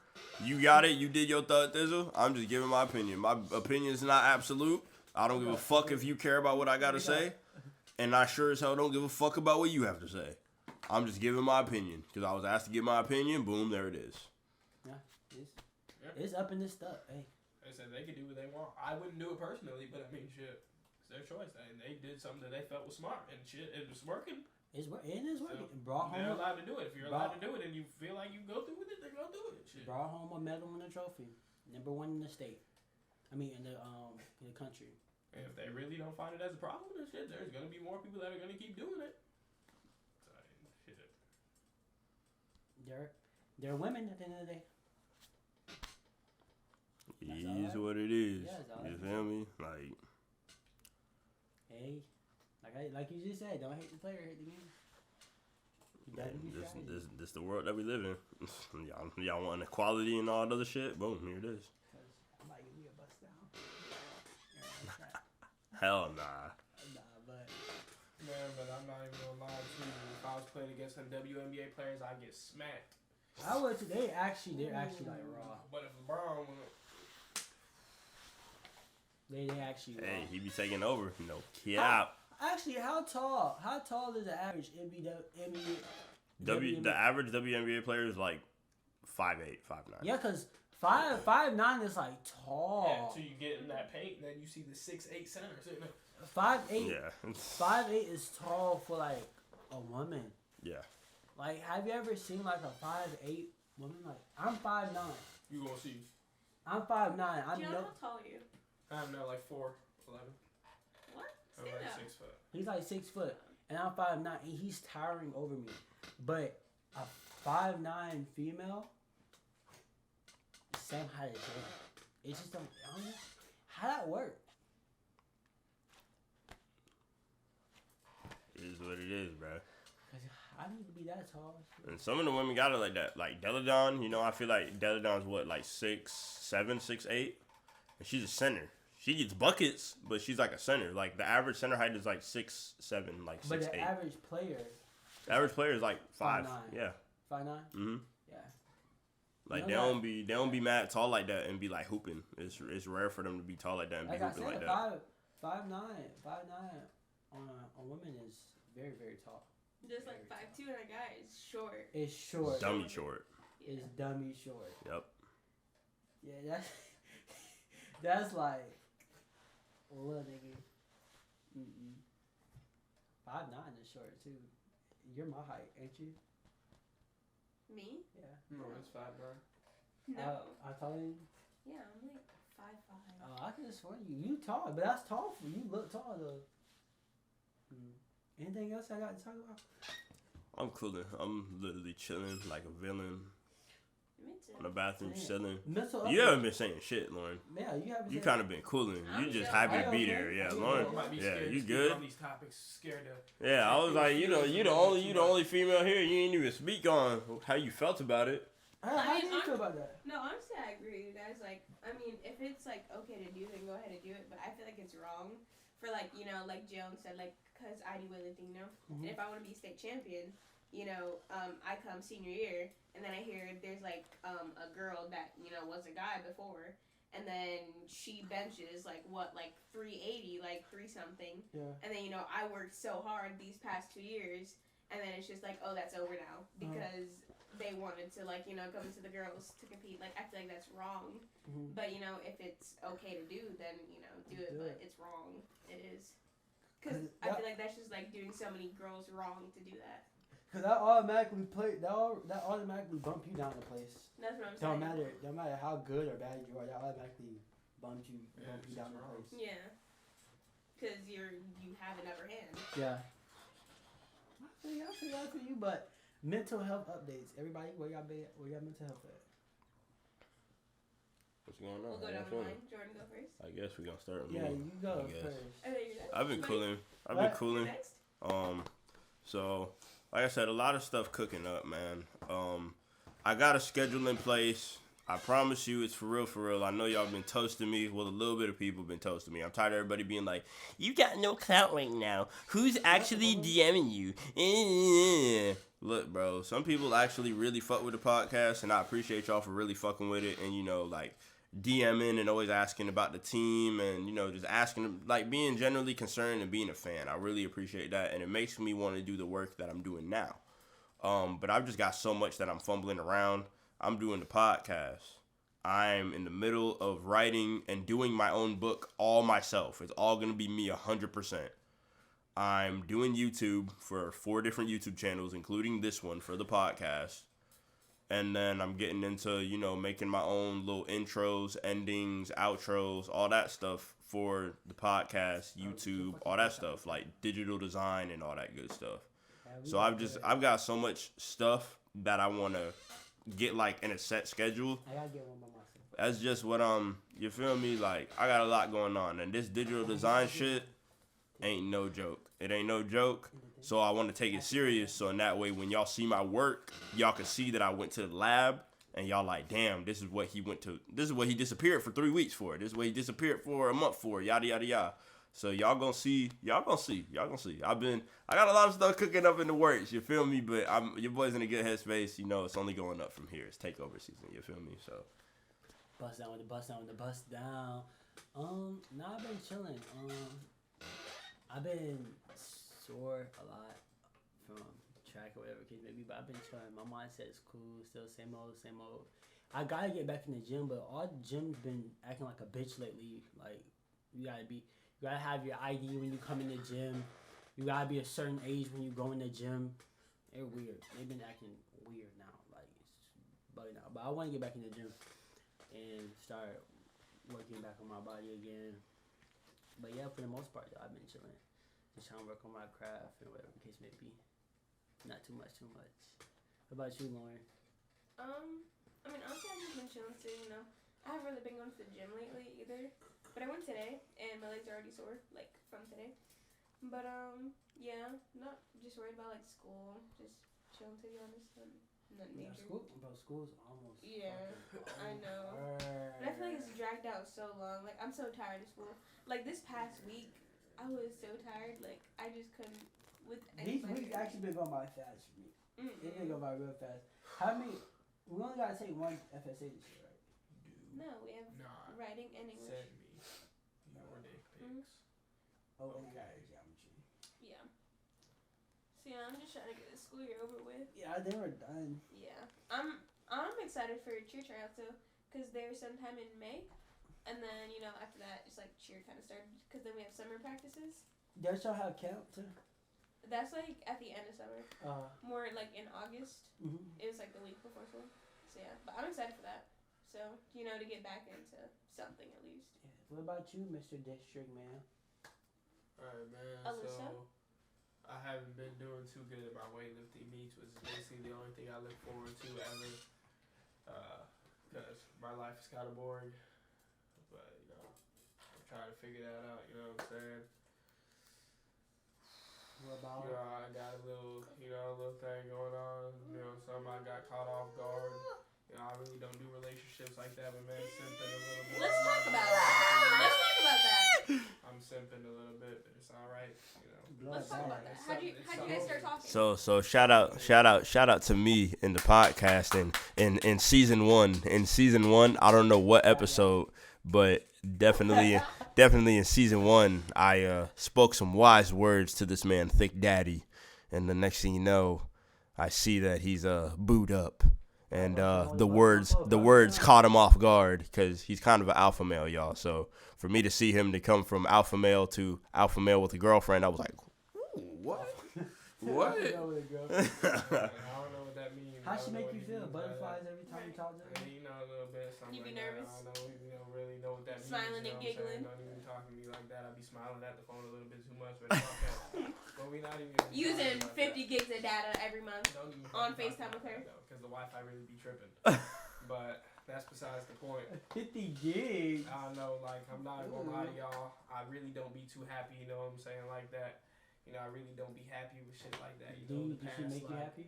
You got it. You did your thug thizzle. I'm just giving my opinion. My opinion is not absolute. I don't give a fuck if you care about what I gotta say, and I sure as hell don't give a fuck about what you have to say. I'm just giving my opinion because I was asked to give my opinion. Boom, there it is. Yeah, it's up in this stuff. Hey, They said they could do what they want. I wouldn't do it personally, but I mean, shit, it's their choice. And they did something that they felt was smart, and shit, it was working. it is working. So, Brought They're home allowed to do it. If you're allowed to do it and you feel like you go through with it, then go do it. Shit. brought home a medal and a trophy. Number 1 in the state. I mean, in the country. And if they really don't find it as a problem, then shit, there's gonna be more people that are gonna keep doing it. So, I mean, shit. They're women at the end of the day. That's all It is right. what it is. Yeah, that's all You right. feel me? Like, Hey, like you just said, don't hate the player, hate the game. You gotta man, be strategy. this the world that we live in. y'all want equality and all that other shit? Boom, here it is. 'Cause I might give you a bust down. Hell nah. Nah, but Man, but I'm not even gonna lie to you. If I was playing against some WNBA players, I'd get smacked. I would. They're actually like raw. But if LeBron went, They actually raw. Hey, he be taking over. No cap. Actually, how tall is the average NBA? The average WNBA player is like 5'8", 5'9". Yeah, cause 5'9" is like tall. until you get in that paint, and then you see the 6'8" center sitting there. 5'8", Yeah. 5'8" is tall for like a woman. Yeah. Like, have you ever seen like a 5'8" woman? Like, I'm 5'9". You gonna see. I'm 5'9". I'm Gianna, no. how tall are you? I'm now like 4'11". What? I'm Say like that. 6 foot. He's like 6 foot, and I'm 5'9", and he's towering over me. But a 5'9" female, same height as him. It just don't. I don't know how that work. It is what it is, bro. Cause I need to be that tall. And some of the women got it like that. Like Deladon, you know, I feel like Deladon's what, like 6'7", 6'8", and she's a center. She gets buckets, but she's like a center. Like the average center height is like 6'7", like 6'8". But the average player, The average player is like 5'. 5'9". Yeah. 5'9". Mm-hmm. Yeah. Like You know they don't be mad tall like that and be like hooping. It's rare for them to be tall like that and be Like I hooping said, like that. 5'9" on a woman is very, very tall. Just like 5'2" and a guy is short. It's short. Dummy short. It's dummy short. Yep. Yeah, that's like little nigga. 5'9" is short too. You're my height, ain't you? Me? Yeah. No, it's 5'9". No. I told you. Yeah, I'm like 5'5". I could have sworn you tall, but that's tall for you. Look tall though. Anything else I got to talk about? I'm cooling. I'm literally chilling like a villain Me too. on the bathroom Damn. chilling. Mental. You haven't been saying shit, Lauren. Yeah, you haven't. You said- kind of been cooling. You I'm just chill. happy Are to be you there. okay? Yeah, Are you Lauren. okay? Might be Yeah, scared you to speak good? on these topics, scared to. Yeah, I was like, you the only female here. You ain't even speak on how you felt about it. How do you feel about that? No, honestly, I agree with you guys. Like, I mean, if it's like okay to do, then go ahead and do it. But I feel like it's wrong for like like Jones said, like because I do weightlifting, Mm-hmm. and if I want to be state champion, I come senior year, and then I hear there's like a girl that was a guy before, and then she benches like 380, like 3 something, and then I worked so hard these past 2 years, and then it's just like, oh, that's over now because. They wanted to come into the girls to compete. Like, I feel like that's wrong. Mm-hmm. But if it's okay to do, then do it. But it's wrong. It is because I feel like that's just like doing so many girls wrong to do that. Because that automatically bump you down a place. That's what I'm saying. Don't matter how good or bad you are. That automatically bump you down a place. Yeah. Because you have an upper hand. Yeah. I feel that for you, but. Mental health updates. Everybody, where y'all mental health at? What's going on? We'll go down the line. Jordan, go first. I guess we're gonna start with me. You go first. I've been cooling. So like I said, a lot of stuff cooking up, man. I got a schedule in place. I promise you, it's for real. I know y'all been toasting me. Well, a little bit of people been toasting me. I'm tired of everybody being like, you got no clout right now. Who's actually DMing you? Look, bro, some people actually really fuck with the podcast, and I appreciate y'all for really fucking with it. And, DMing and always asking about the team and, just asking, like, being generally concerned and being a fan. I really appreciate that, and it makes me want to do the work that I'm doing now. But I've just got so much that I'm fumbling around. I'm doing the podcast. I'm in the middle of writing and doing my own book all myself. It's all going to be me 100%. I'm doing YouTube for 4 different YouTube channels, including this one for the podcast. And then I'm getting into, making my own little intros, endings, outros, all that stuff for the podcast, YouTube, all that stuff, like digital design and all that good stuff. So I've got so much stuff that I want to get like in a set schedule. I gotta get one by myself. That's just what you feel me? Like, I got a lot going on, and this digital design shit ain't no joke. It ain't no joke. So I want to take it serious. So in that way, when y'all see my work, y'all can see that I went to the lab, and y'all like, damn, this is what he went to. This is what he disappeared for 3 weeks for. This is what he disappeared for a month for. Yada yada yada. So y'all gonna see. I got a lot of stuff cooking up in the works. You feel me? But your boy's in a good headspace. It's only going up from here. It's takeover season. You feel me? So. Bust down with the bust down. Nah, I've been chilling. I've been sore a lot from track or whatever case may be, but I've been chilling. My mindset is cool. Still same old. I gotta get back in the gym, but all the gyms been acting like a bitch lately. Like you gotta have your ID when you come in the gym. You gotta be a certain age when you go in the gym. They're weird. They've been acting weird now. Like, it's bugging out. But I want to get back in the gym and start working back on my body again. But yeah, for the most part, though, I've been chilling. Just trying to work on my craft and whatever the case may be. Not too much. What about you, Lauren? I mean, honestly, I've just been chilling too, I haven't really been going to the gym lately either. But I went today, and my legs are already sore, like, from today. But, yeah, not just worried about, like, school. Just chilling, to be honest. Nothing major. School's almost... Yeah, I know. But I feel like it's dragged out so long. Like, I'm so tired of school. Like, this past week, I was so tired. Like, I just couldn't with anybody. These weeks actually been going by fast for me. They been going by real fast. How many... We only got to take one FSA this year, right? No, we have writing and English. Send me your dick pics. Oh, and I got geometry. Yeah. So yeah, I'm just trying to get the school year over with. Yeah, they were done. Yeah. I'm excited for cheer tryouts though, because they're sometime in May, and then after that it's like cheer kind of started, because then we have summer practices. Does y'all have camp too? That's like at the end of summer. More like in August. Mm-hmm. It was like the week before school. So yeah, but I'm excited for that. So, to get back into something at least. Yeah. What about you, Mr. District Man? Alright, man. Alyssa? So, I haven't been doing too good at my weightlifting meets, which is basically the only thing I look forward to ever. Because my life is kind of boring. But, I'm trying to figure that out, you know what I'm saying? What about I got a little thing going on. Something I got caught off guard. You know, I really don't do relationships like that, but man, simping a little bit. Let's talk about that. Let's talk about that. I'm simping a little bit, but it's all right. You know. Let's talk about that. How'd you guys start talking? So shout out to me in the podcast in season one. In season one, I don't know what episode, but definitely in season one, I spoke some wise words to this man, Thick Daddy, and the next thing you know, I see that he's booed up, and the words caught him off guard because he's kind of an alpha male, y'all. So for me to see him to come from alpha male to alpha male with a girlfriend, I was like, ooh, what? What? I don't know what that means. How she make you feel? Butterflies every time you talk to her? You know, a little bit. You be like nervous? That. I don't really know what that means. Smiling you know and giggling? Don't even talk to me like that. I be smiling at the phone a little bit too much. But, but we not even Using 50 gigs of data every month on FaceTime with her. Because the Wi-Fi really be tripping. But that's besides the point. 50 gigs. I don't know, like, I'm not gonna lie to y'all. I really don't be too happy, you know what I'm saying, like that. You know, I really don't be happy with shit like that. You know, Did she make you happy?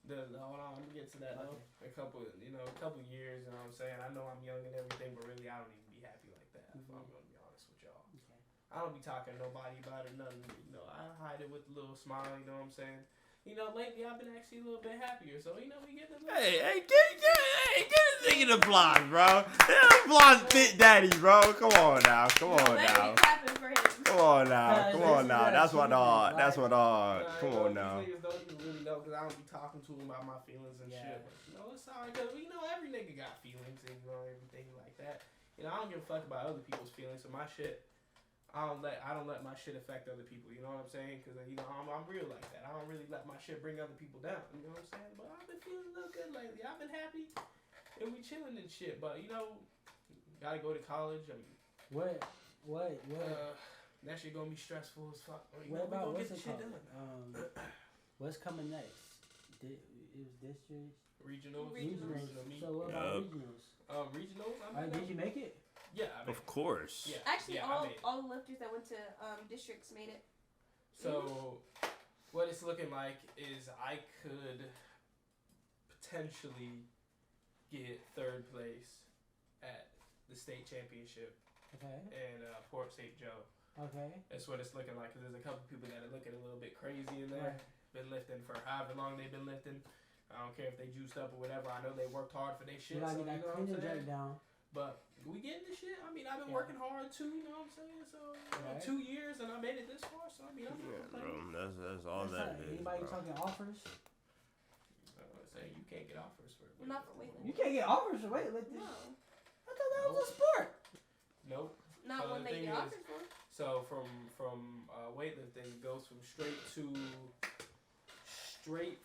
Hold on, let me get to that though. A couple years, you know what I'm saying. I know I'm young and everything, but really I don't even be happy like that. If I'm gonna be honest with y'all. Okay. I don't be talking to nobody about it, nothing. You know, I hide it with a little smile. You know what I'm saying. You know, lately I've been actually a little bit happier, so you know we get the. Hey, get this nigga the vlog, bro. The vlog Thick Daddy, bro. Come on now. Come on now. Come on now. That's my dog. That's my dog. Come on now. These niggas don't even really know because I don't be talking to them about my feelings and shit. But, you know, it's alright because you know every nigga got feelings and you know everything like that. You know, I don't give a fuck about other people's feelings, so my shit. I don't let my shit affect other people. You know what I'm saying? Because you know I'm real like that. I don't really let my shit bring other people down. You know what I'm saying? But I've been feeling a little good lately. I've been happy, and we chilling and shit. But you know, gotta go to college. I mean, What? That shit gonna be stressful as fuck. You What know, about we gonna what's get it the shit called? done. What's coming next? It was districts. Regionals. So what about regionals? Regionals. Did you make it? Yeah, I made Of course. Yeah. Actually, yeah, all the lifters that went to districts made it. So, what it's looking like is I could potentially get third place at the state championship Okay. in Port St. Joe. Okay. That's what it's looking like. Cause there's a couple people that are looking a little bit crazy in there. Right. Been lifting for however long they've been lifting. I don't care if they juiced up or whatever. I know they worked hard for their shit. You gotta So, get you that know what I'm cleaner saying? jack down. But we getting this shit. I mean, I've been Yeah. working hard too. You know what I'm saying? So Right. 2 years and I made it this far. So I mean, I'm Yeah, not complaining. bro. That's all that is. Anybody Bro. talking offers? Saying you can't get offers for. Not for weightlifting. You can't get offers for weightlifting. No, I thought that was a sport. Nope. not So when the they thing get is- offered for. So from weightlifting it goes from straight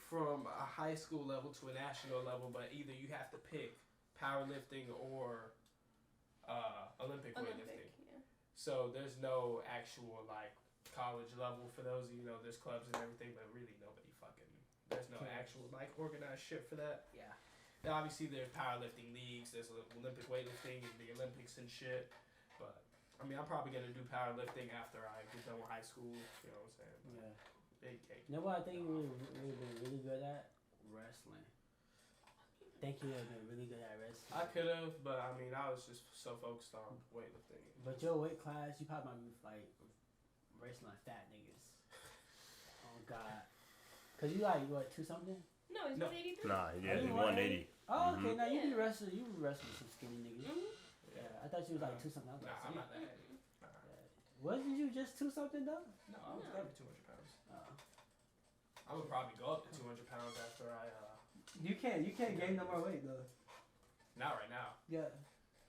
from a high school level to a national level, but either you have to pick powerlifting or Olympic weightlifting. Yeah. So there's no actual like college level for those. You know, there's clubs and everything, but really nobody fucking. There's no actual like organized shit for that. Yeah. Now, obviously, there's powerlifting leagues. There's Olympic weightlifting and the Olympics and shit. But I mean, I'm probably gonna do powerlifting after I get done with high school. You know what I'm saying? Yeah. Big cake. You know what I think you would have been really good at? Wrestling. Think you would have been really good at wrestling. I could have, but I mean, I was just so focused on weightlifting. But your weight class, you probably might be like wrestling like fat niggas. Oh God. Cause you like what 2 something? No, he's No. 183. Nah, yeah, Are you 180. Oh, okay. Mhm. Now you be Yeah. wrestling. You be wrestling some skinny niggas. Mhm. Yeah, I thought you was like 2 something. I was Nah, like, I'm see? not that heavy. Nah. Wasn't you just 2 something though? No, I was never 200 pounds. I Oh. would probably go up to 200 pounds after I. You can't gain no more weight though. Not right now. Yeah.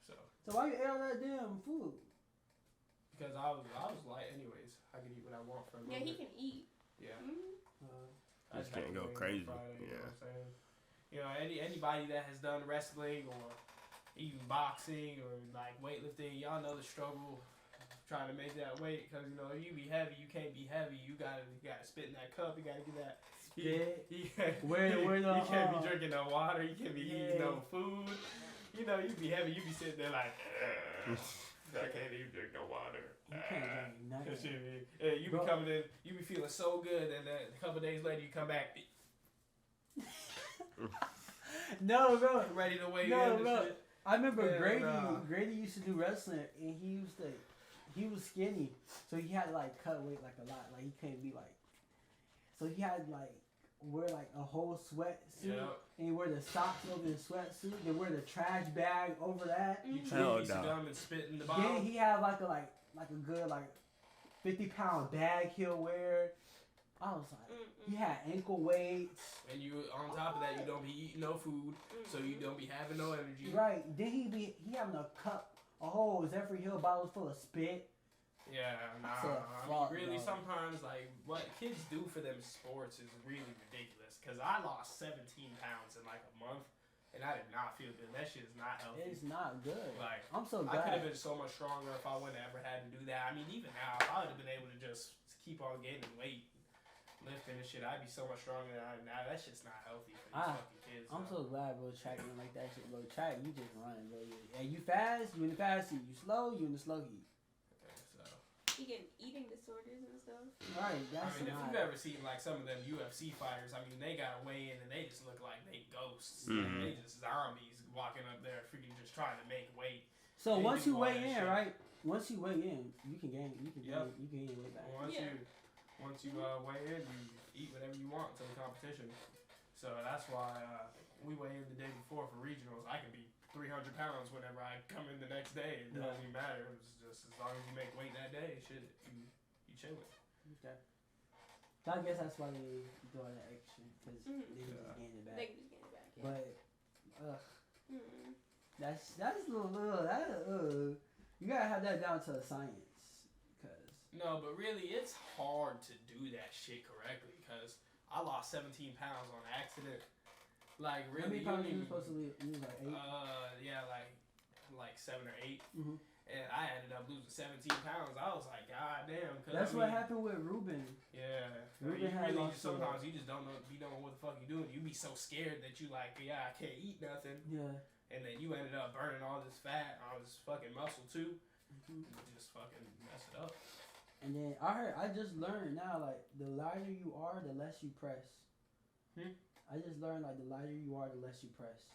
So So why you ate all that damn food? because I was light anyways. I can eat what I want for a little Yeah, he bit. can eat. Yeah. Mm-hmm. I Just have can't to go train on crazy. Friday, you know Yeah. what I'm saying? You know, anybody that has done wrestling or even boxing or like weightlifting, y'all know the struggle trying to make that weight. Because you know, if you be heavy, you can't be heavy. You gotta spit in that cup. You gotta get that. Where the, you can't be drinking no water. You can't be eating Yeah. no food. You know, you be heavy. You be sitting there like, I can't even drink no water. You can't drink That nothing. shit be, yeah, you be Bro. coming in, you be feeling so good, and then a couple days later you come back. No, bro. Ready to weigh No, in bro. and shit. I remember Yeah, Grady. nah. Grady used to do wrestling, and he was skinny, so he had to like cut weight like a lot. Like he couldn't be like, so he had like wear like a whole sweatsuit, and he wear the socks over the sweatsuit, then wear the trash bag over that. You Hell chew a piece of no. gum and spit in the bottle. Then he had like a good like 50-pound bag he'll wear. I was like, he had ankle weights. And you, on top of that, you don't be eating no food, so you don't be having no energy. Right. Then he having a cup, a whole Zephyr Hill bottle full of spit. Yeah, nah. Fuck, really, dog. sometimes, like, what kids do for them sports is really ridiculous. Because I lost 17 pounds in, like, a month, and I did not feel good. That shit is not healthy. It's not good. Like, I'm so I could have glad. been so much stronger if I wouldn't have ever had to do that. I mean, even now, if I would have been able to just keep on gaining weight, lifting and shit, I'd be so much stronger than I am now. That shit's not healthy for these fucking kids. I'm though. so glad, bro. Track ain't like that shit, bro. Track, you just run, bro. And you fast, you in the fast heat. You slow, you in the slow heat. Okay, so. You get eating disorders and stuff. Right, I that's mean, if not. you've ever seen like some of them UFC fighters, I mean, they gotta weigh in and they just look like they ghosts. Mhm. Like, they just zombies walking up there, freaking just trying to make weight. So they once do you all weigh that in, shit. right? Once you weigh in, you can gain your weight back. Once you weigh in, you eat whatever you want until the competition. So that's why we weigh in the day before for regionals. I can be 300 pounds whenever I come in the next day. It doesn't even matter. It's just as long as you make weight that day, shit, you chilling. Okay. So I guess that's why they do all that extra, because Mhm. they can just gain it back. They can just get it back. Yeah. But Mm. that's a little you gotta have that down to a science, cause No, but really, it's hard to do that shit correctly because I lost 17 pounds on accident. Like, how really, many you pounds don't you even. supposed to lose? Like 8. Yeah, like 7 or 8. Mhm. And I ended up losing 17 pounds. I was like, God damn. That's what happened with Ruben. Yeah. Ruben You had really lost just, sometimes you just don't know what the fuck you doing. You be so scared that you like, yeah, I can't eat nothing. Yeah. And then you ended up burning all this fat, all this fucking muscle too. Mhm. And just fucking mess it up. And then I just learned now, like, the lighter you are, the less you press. I just learned, like, the lighter you are, the less you press.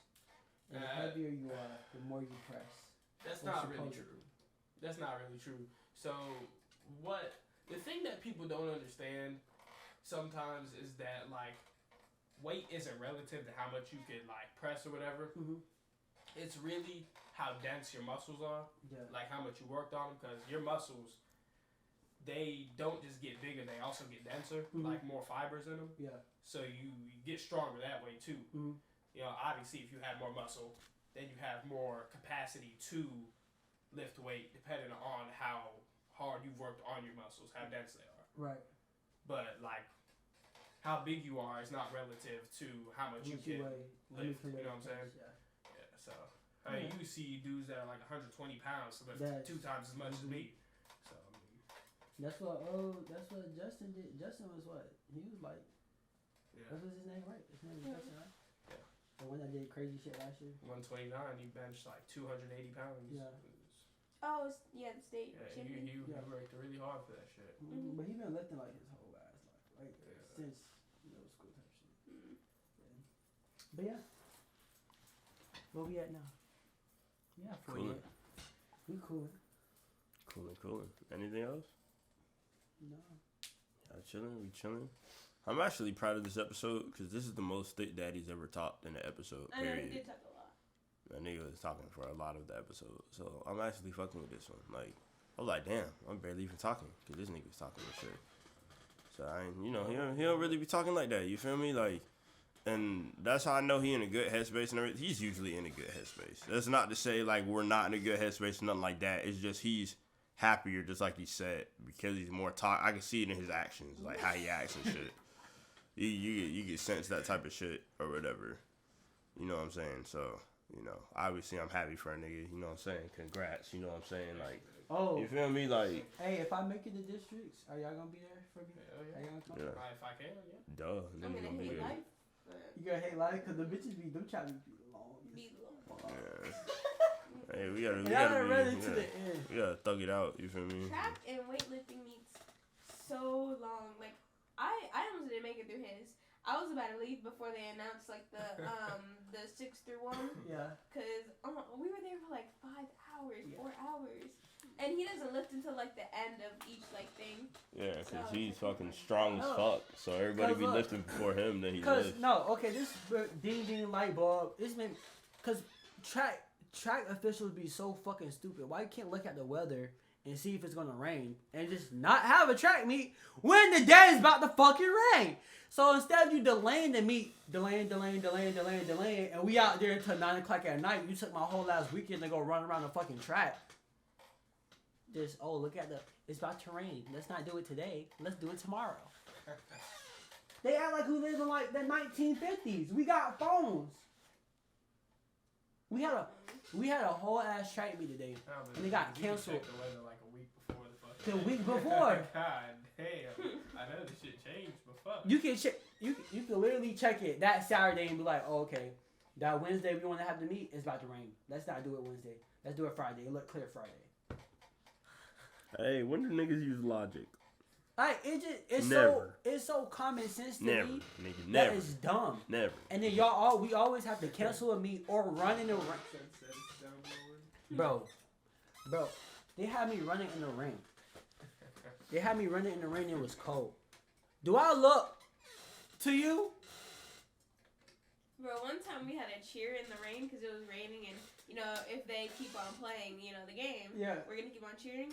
And the heavier you are, the more you press. That's Or not really supposed true. That's not really true. So, the thing that people don't understand sometimes is that, like, weight isn't relative to how much you can, like, press or whatever. Mhm. It's really how dense your muscles are, Yeah. like how much you worked on them, because your muscles, they don't just get bigger, they also get denser, Mhm. like more fibers in them. Yeah. So you get stronger that way too. Mhm. You know, obviously, if you have more muscle, then you have more capacity to lift weight, depending on how hard you've worked on your muscles, how dense they are. Right. But like, how big you are is not relative to how much you can weigh. lift. You know what I'm press, saying? Yeah. Yeah. So I mean, you see dudes that are like 120 pounds lift That's- 2 times as much as Mhm. me. So I mean, That's what Justin did. Justin was what? He was like, yeah. what was his name, right? His name was Yeah. Justin, right? Yeah. The one that did crazy shit last year. 129, he benched like 280 pounds. Yeah. Oh, the state Yeah, champion. he Yeah. worked really hard for that shit. Mhm. But he been lifting like his whole ass life, right? Yeah. Since middle school type shit. Mm. But yeah. Where we at now? Yeah, for Coolin'. it. We cool. Cool. Anything else? No. Yeah, chilling. We chilling. I'm actually proud of this episode because this is the most Thick Daddy's ever talked in an episode. I know he Period. did talk a lot. That nigga was talking for a lot of the episode, so I'm actually fucking with this one. Like, I was like, damn, I'm barely even talking because this nigga was talking this shit. So I, ain't- you know, he don't really be talking like that. You feel me? Like, and that's how I know he in a good headspace and everything. He's usually in a good headspace. That's not to say like we're not in a good headspace or nothing like that. It's just he's happier, just like he said, because he's more I can see it in his actions, like how he acts and shit. You get sense that type of shit or whatever. You know what I'm saying? So, you know, obviously I'm happy for a nigga. You know what I'm saying? Congrats. You know what I'm saying? Like, Oh. you feel me? Like, Hey, if I make it to districts, are y'all gonna be there for me? Hell Are yeah. y'all gonna come? yeah, If I can, yeah. duh. I Nigga mean, gonna I be hate there. life, but You gonna hate life? Cause the bitches be, them choppers be long. be low. Yeah. Hey, we gotta Y'all ready be, to the end. we gotta thug it out. You feel me? Track and weightlifting meets so long. Like I almost didn't make it through his. I was about to leave before they announced like the 6 through 1. Yeah. Cause we were there for like 5 hours, 4 hours, and he doesn't lift until like the end of each like thing. Yeah, because he's fucking strong as fuck. So everybody be lifting before him, then he lifts. This ding ding light bulb. This made because track officials be so fucking stupid. Why you can't look at the weather and see if it's gonna rain and just not have a track meet when the day is about to fucking rain? So instead of you delaying the meet, delaying, and we out there until 9 o'clock at night, you took my whole last weekend to go run around the fucking track. Just, look at it's about to rain. Let's not do it today. Let's do it tomorrow. They act like we live in like the 1950s. We got phones. We had a whole ass track meet today, and they got canceled. The weather like a week before the week before. God damn! I know this shit changed, but fuck. You can check. You can literally check it that Saturday and be like, oh, okay, that Wednesday we want to have the meet. It's about to rain. Let's not do it Wednesday. Let's do it Friday. It look clear Friday. Hey, when do niggas use logic? Like it's so common sense to me. Nigga, never. That is dumb. Never. And then we always have to cancel a meet or run in the rain. Bro, they had me running in the rain. It was cold. Do I look to you? Bro, one time we had a cheer in the rain because it was raining, and if they keep on playing, the game, we're gonna keep on cheering.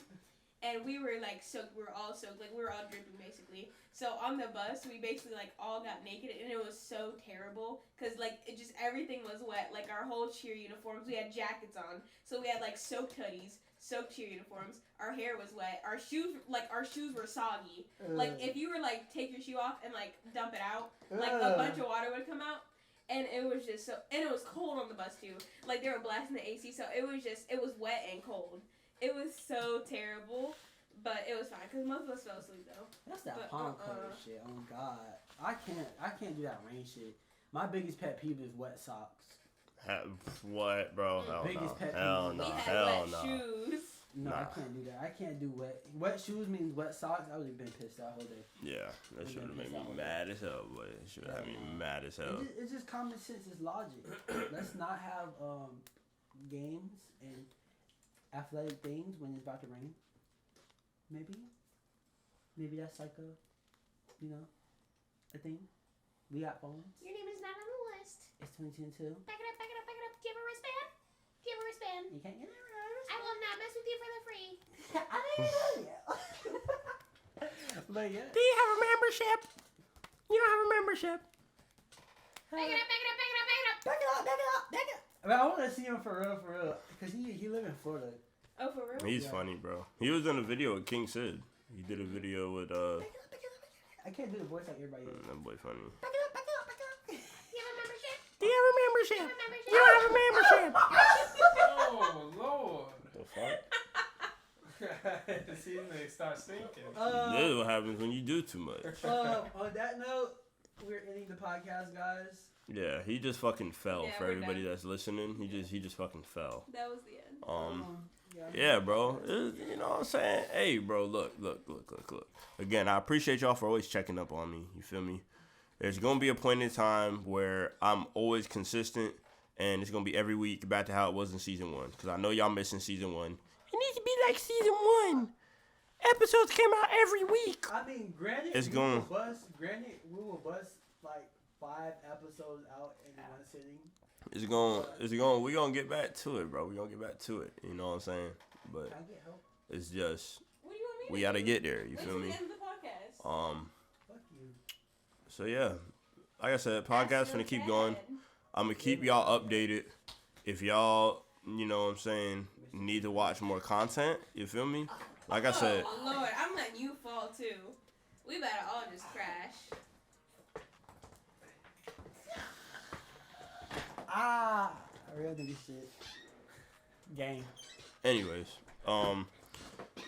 And we were like soaked. We were all soaked. Like we were all dripping basically. So on the bus, we basically like all got naked, and it was so terrible because like everything was wet. Like our whole cheer uniforms, we had jackets on, so we had like soaked hoodies, soaked cheer uniforms. Our hair was wet. Our shoes were soggy. Like if you were like take your shoe off and like dump it out, like a bunch of water would come out. And it was just and it was cold on the bus too. Like they were blasting the AC, so it was wet and cold. It was so terrible, but it was fine because most of us fell asleep though. That's that palm color shit. Oh God, I can't do that rain shit. My biggest pet peeve is wet socks. What, bro? Hell biggest pet peeve. Hell no. We had Hell wet no. shoes. No, I can't do that. I can't do wet shoes means wet socks. I would have been pissed that whole day. Yeah, that should have made me mad as hell, boy. It should have made me mad as hell. It's just common sense. It's logic. Let's not have games and athletic things when it's about to rain. Maybe that's like a thing. We got phones. Your name is not on the list. It's 2022. Back it up. Do you have a wristband? You can't get it. I will not mess with you for the free. I didn't know yet. But yeah. Do you have a membership? You don't have a membership. Back it up. Back it up. I mean, I want to see him for real. Because he live in Florida. Oh, for real? He's funny, bro. He was in a video with King Sid. He did a video with I can't do the voice like everybody else. that boy funny. Back it up. Do you have a membership? You don't have a membership. Oh Lord. The fuck? See, they start sinking. This is what happens when you do too much. On that note, we're ending the podcast, guys. Yeah, he just fucking fell. Yeah, For we're everybody done. that's listening, he just fucking fell. That was the end. Yeah, bro. You know what I'm saying? Hey, bro, look. Again, I appreciate y'all for always checking up on me. You feel me? There's going to be a point in time where I'm always consistent, and it's going to be every week back to how it was in season 1. Because I know y'all missing season 1. It needs to be like season 1. Episodes came out every week. I mean, granted, we will bust like 5 episodes out in one sitting. We're going to get back to it, bro. We're going to get back to it. You know what I'm saying? But Can I get help? it's just, What do you want me we to got to do? get there. You Let's feel me? end the podcast. Fuck you. So yeah, like I said, podcast gonna keep going. I'm gonna keep y'all updated. If y'all, you know what I'm saying, need to watch more content, you feel me? Like I said, Oh Lord, I'm letting you fall too. We better all just crash. I really do this shit. Gang. anyways,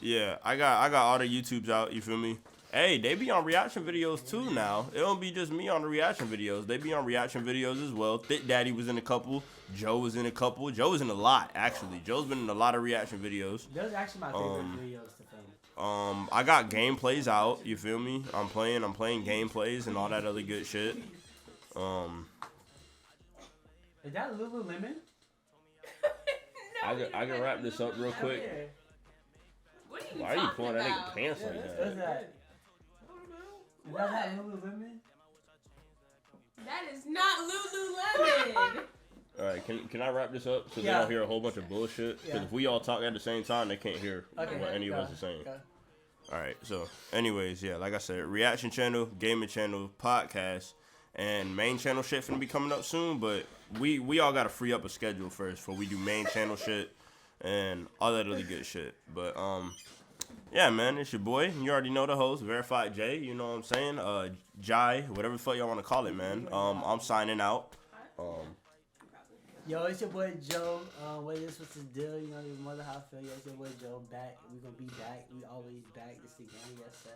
yeah, I got all the YouTubes out, you feel me? Hey, they be on reaction videos too now. It don't be just me on the reaction videos. They be on reaction videos as well. Thick Daddy was in a couple. Joe was in a couple. Joe was in a lot, actually. Joe's been in a lot of reaction videos. Those are actually my favorite videos to film. I got gameplays out. You feel me? I'm playing gameplays and all that other good shit. Is that Lululemon? No, I can wrap this up real quick. What are you Why are you talking pulling that about? nigga pants like What's that? that? Is that Lululemon? That is not Lululemon. All right, can I wrap this up so they Yeah. don't hear a whole bunch of bullshit? Because Yeah. if we all talk at the same time, they can't hear what any of us are saying. Okay. All right, so anyways, yeah, like I said, reaction channel, gaming channel, podcast, and main channel shit finna be coming up soon. But we all gotta free up a schedule first before we do main channel shit and all that other good shit. But yeah, man, it's your boy. You already know the host, Verified J. You know what I'm saying? Jai, whatever the fuck y'all want to call it, man. I'm signing out. Yo, it's your boy Joe. What's the deal? You know, your mother how I feel. Yo, it's your boy Joe back. We gonna be back. We always back. This the gang, yes sir.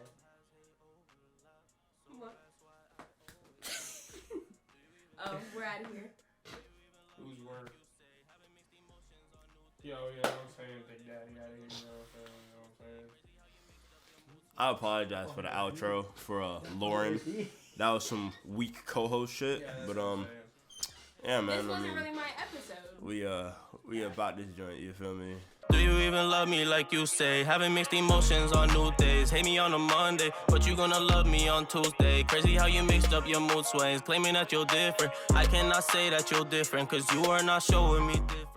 What? Oh, we're out of here. Who's worse? Yo, you know what I'm saying? Take daddy out of here, you know what I'm saying? I apologize for the outro for Lauren. That was some weak co-host shit, Yeah, that's but what I'm saying. yeah, man. This I wasn't mean, really my episode. we about this joint. You feel me? Do you even love me like you say? Having mixed emotions on new days. Hate me on a Monday, but you gonna love me on Tuesday. Crazy how you mixed up your mood swings. Claiming that you're different. I cannot say that you're different, cause you are not showing me different.